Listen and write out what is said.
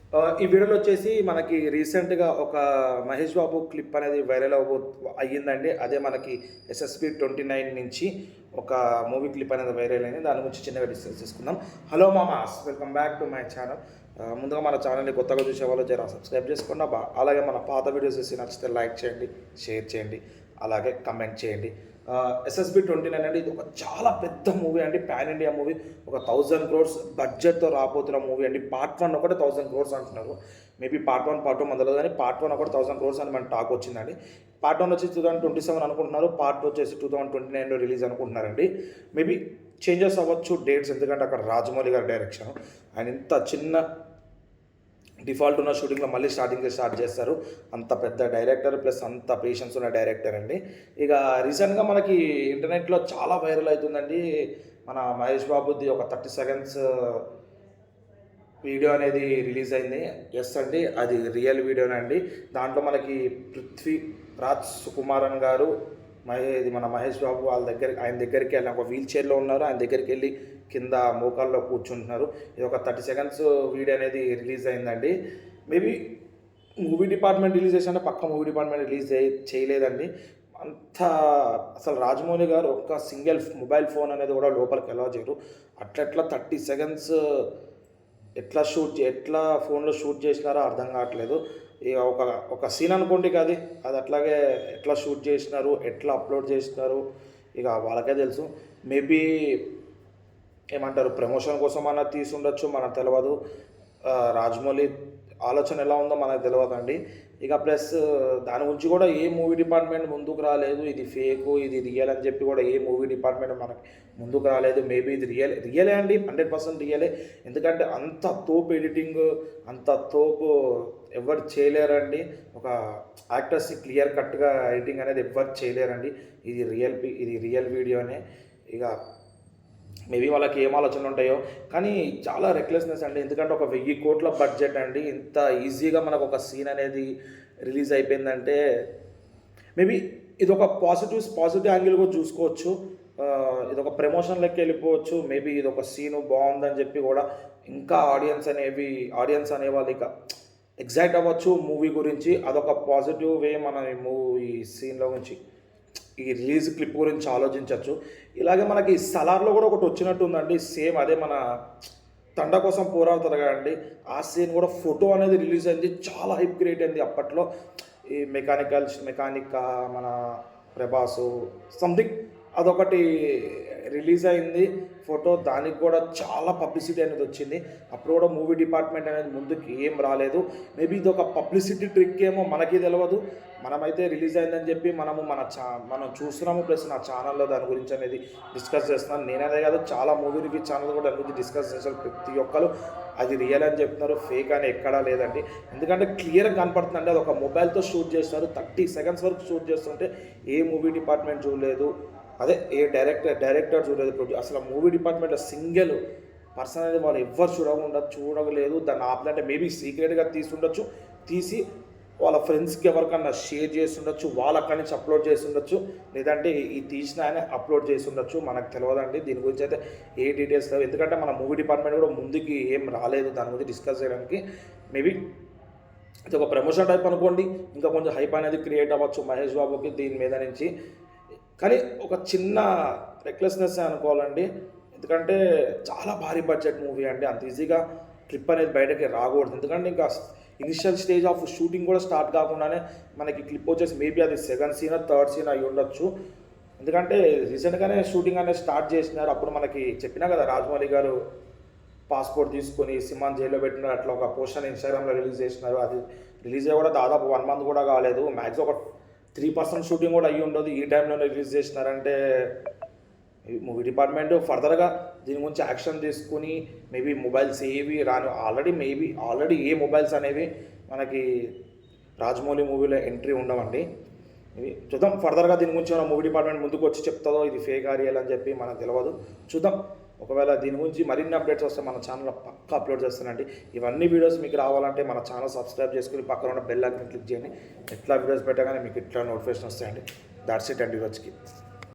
ఈ వీడియోలో వచ్చేసి మనకి రీసెంట్‌గా ఒక మహేష్ బాబు క్లిప్ అనేది వైరల్ అయ్యిందండి. అదే మనకి ఎస్ఎస్‌పి 29 నుంచి ఒక మూవీ క్లిప్ అనేది వైరల్ అయింది. దాని గురించి చిన్నగా డిస్కస్ చేసుకుందాం. హలో మామాస్, welcome back to my channel. ముందుగా మన ఛానల్‌ని కొత్తగా చూసేవాళ్ళు జర సబ్స్క్రైబ్ చేసుకోండి. అలాగే మన పాత వీడియోస్ నచ్చితే లైక్ చేయండి, షేర్ చేయండి, అలాగే కమెంట్ చేయండి. ఎస్ఎస్‌బి 29 అనేది ఇది ఒక చాలా పెద్ద మూవీ అండి. Pan India movie. ఒక 1000 crores బడ్జెట్తో రాబోతున్న మూవీ అండి. పార్ట్ 1 ఒకటే 1000 crores అంటున్నారు. మేబీ పార్ట్ 1 పార్ట్ 2 మనలో కానీ పార్ట్ 1 ఒకటి 1000 crores అని మన టాక్ వచ్చిందండి. పార్ట్ 1 వచ్చి 2027 అనుకుంటున్నారు. పార్ట్ 2 వచ్చేసి 2029లో రిలీజ్ అనుకుంటున్నారండి. మేబీ చేంజెస్ అవ్వచ్చు డేట్స్, ఎందుకంటే అక్కడ రాజమౌళి గారి డైరెక్షన్. ఆయన ఇంత చిన్న డిఫాల్ట్ ఉన్న షూటింగ్లో మళ్ళీ స్టార్ట్ చేస్తారు. అంత పెద్ద డైరెక్టర్ ప్లస్ అంత పేషెన్స్ ఉన్న డైరెక్టర్ అండి. ఇక రీసెంట్గా మనకి ఇంటర్నెట్లో చాలా వైరల్ అవుతుందండి. మన మహేష్ బాబుది ఒక 30 seconds వీడియో అనేది రిలీజ్ అయింది. ఎస్ అండి, అది రియల్ వీడియోనే అండి. దాంట్లో మనకి పృథ్వీరాజ్ సుకుమారన్ గారు ఇది మన మహేష్ బాబు ఆయన దగ్గరికి వెళ్ళి ఒక వీల్ చైర్లో ఉన్నారు. ఆయన దగ్గరికి వెళ్ళి కింద మోకాల్లో కూర్చుంటున్నారు. ఇది ఒక 30 seconds వీడియో అనేది రిలీజ్ అయిందండి. మేబీ మూవీ డిపార్ట్మెంట్ రిలీజ్ చేసినా పక్క మూవీ డిపార్ట్మెంట్ రిలీజ్ చేయలేదండి. అంత అసలు రాజమౌళి గారు ఒక్క సింగిల్ మొబైల్ ఫోన్ అనేది కూడా లోపలికి ఎలా చేయరు. అట్లా 30 seconds ఎట్లా ఫోన్లో షూట్ చేసినారో అర్థం కావట్లేదు. ఇక ఒక సీన్ అనుకోండి అది అట్లాగే ఎట్లా షూట్ చేసినారు, ఎట్లా అప్లోడ్ చేసినారు, ఇక వాళ్ళకే తెలుసు. మేబీ ఏమంటారు, ప్రమోషన్ కోసం అన్న తీసి ఉండొచ్చు, మనకు తెలియదు. రాజమౌళి ఆలోచన ఎలా ఉందో మనకు తెలియదండి. ఇక ప్లస్ దాని గురించి కూడా ఏ మూవీ డిపార్ట్మెంట్ ముందుకు రాలేదు. ఇది ఫేకు, ఇది రియల్ అని చెప్పి కూడా ఏ మూవీ డిపార్ట్మెంట్ మనకి ముందుకు రాలేదు. మేబీ ఇది రియలే అండి, 100% రియలే. ఎందుకంటే అంత తోపు ఎడిటింగ్, అంత తోపు ఎవరు చేయలేరండి. ఒక యాక్టర్స్ని క్లియర్ కట్గా ఎడిటింగ్ అనేది ఎవరు చేయలేరండి. ఇది రియల్ వీడియోనే. ఇక మేబీ వాళ్ళకి ఏం ఆలోచనలు ఉంటాయో, కానీ చాలా రెక్లెస్నెస్ అండి. ఎందుకంటే ఒక 1000 కోట్ల బడ్జెట్ అండి. ఇంత ఈజీగా మనకు ఒక సీన్ అనేది రిలీజ్ అయిపోయిందంటే మేబీ ఇది ఒక పాజిటివ్ యాంగిల్ కూడా చూసుకోవచ్చు. ఇది ఒక ప్రమోషన్ లెక్క వెళ్ళిపోవచ్చు. మేబీ ఇది ఒక సీను బాగుందని చెప్పి కూడా ఇంకా ఆడియన్స్ అనేవాళ్ళు ఇక ఎగ్జైట్ అవ్వచ్చు మూవీ గురించి. అదొక పాజిటివ్ వే మన మూవీ సీన్లో నుంచి ఈ రిలీజ్ క్లిప్ గురించి ఆలోచించవచ్చు. ఇలాగే మనకి సలార్లో కూడా ఒకటి వచ్చినట్టు ఉందండి. సేమ్ అదే మన తండ కోసం పోరాడుతారు కదండి, ఆ సీన్ కూడా ఫోటో అనేది రిలీజ్ అయింది. చాలా హైప్ క్రియేట్ అయింది అప్పట్లో. ఈ మెకానిక్ మన ప్రభాసు సంథింగ్ అదొకటి రిలీజ్ అయింది ఫోటో. దానికి కూడా చాలా పబ్లిసిటీ అనేది వచ్చింది. అప్పుడు కూడా మూవీ డిపార్ట్మెంట్ అనేది ముందుకు ఏం రాలేదు. మేబీ ఇది ఒక పబ్లిసిటీ ట్రిక్ ఏమో మనకి తెలియదు. మనమైతే రిలీజ్ అయిందని చెప్పి మనం చూస్తున్నాము. ప్లస్ నా ఛానల్లో దాని గురించి అనేది డిస్కస్ చేస్తున్నాను. నేనేదే కాదు, చాలా మూవీ రివ్యూ ఛానల్ కూడా దాని గురించి డిస్కస్ చేస్తారు. ప్రతి ఒక్కరు అది రియల్ అని చెప్తున్నారు, ఫేక్ అని ఎక్కడా లేదండి. ఎందుకంటే క్లియర్గా కనపడుతుందండి. అది ఒక మొబైల్తో షూట్ చేస్తారు. 30 seconds వరకు షూట్ చేస్తుంటే ఏ మూవీ డిపార్ట్మెంట్ చూడలేదు, అదే ఏ డైరెక్టర్ చూడలేదు. అసలు మూవీ డిపార్ట్మెంట్లో సింగిల్ పర్సన్ అనేది వాళ్ళు ఎవ్వరు చూడలేదు. దాన్ని ఆపలంటే మేబీ సీక్రెట్గా తీసి వాళ్ళ ఫ్రెండ్స్కి ఎవరికన్నా షేర్ చేసి ఉండొచ్చు, వాళ్ళు అక్కడి నుంచి అప్లోడ్ చేసి ఉండొచ్చు, లేదంటే ఈ తీసిన ఆయన అప్లోడ్ చేసి ఉండొచ్చు. మనకు తెలియదండి దీని గురించి అయితే ఏ డీటెయిల్స్ లేవు. ఎందుకంటే మన మూవీ డిపార్ట్మెంట్ కూడా ముందుకి ఏం రాలేదు దాని గురించి డిస్కస్ చేయడానికి. మేబీ ఇది ఒక ప్రమోషన్ టైప్ అనుకోండి, ఇంకా కొంచెం హైప్ అనేది క్రియేట్ అవ్వచ్చు మహేష్ బాబుకి దీని మీద నుంచి. కానీ ఒక చిన్న రెక్లెస్నెస్ అనుకోవాలండి. ఎందుకంటే చాలా భారీ బడ్జెట్ మూవీ అండి. అంత ఈజీగా క్లిప్ అనేది బయటకి రాకూడదు. ఎందుకంటే ఇంకా ఇనిషియల్ స్టేజ్ ఆఫ్ షూటింగ్ కూడా స్టార్ట్ కాకుండానే మనకి క్లిప్ వచ్చేసి మేబీ అది 2nd scene 3rd scene అయి ఉండొచ్చు. ఎందుకంటే రీసెంట్గానే షూటింగ్ అనేది స్టార్ట్ చేసినారు. అప్పుడు మనకి చెప్పినా కదా, రాజమౌళి గారు పాస్పోర్ట్ తీసుకొని సింహాన్ జైల్లో పెట్టినారు. అట్లా ఒక పోస్టర్ ఇన్స్టాగ్రామ్లో రిలీజ్ చేసినారు. అది రిలీజ్ అయ్యి కూడా దాదాపు 1 month కూడా కాలేదు. మ్యాక్సిమం ఒక 3% షూటింగ్ కూడా అయ్యి ఉండదు. ఈ టైంలోనే రిలీజ్ చేసినారంటే మూవీ డిపార్ట్మెంట్ ఫర్దర్గా దీని గురించి యాక్షన్ తీసుకుని మేబీ మొబైల్స్ ఏవి ఆల్రెడీ ఏ మొబైల్స్ అనేవి మనకి రాజమౌళి మూవీలో ఎంట్రీ ఉండవండి. ఇవి చూద్దాం ఫర్దర్గా దీని గురించి మన మూవీ డిపార్ట్మెంట్ ముందుకు వచ్చి చెప్తుందో ఇది ఫేక్ రియల్ అని చెప్పి మనకు తెలియదు. చూద్దాం. ఒకవేళ దీని గురించి మరిన్ని అప్డేట్స్ వస్తే మన ఛానల్లో పక్కా అప్లోడ్ చేస్తానండి. ఇవన్నీ వీడియోస్ మీకు రావాలంటే మన ఛానల్ సబ్స్క్రైబ్ చేసుకుని పక్కన ఉన్న బెల్ ఐకాన్ క్లిక్ చేయండి. ఎట్లా వీడియోస్ పెట్టగానే మీకు ఇట్లా నోటిఫికేషన్ వస్తాయండి. దాట్స్ ఇట్ అండి ఈరోజుకి.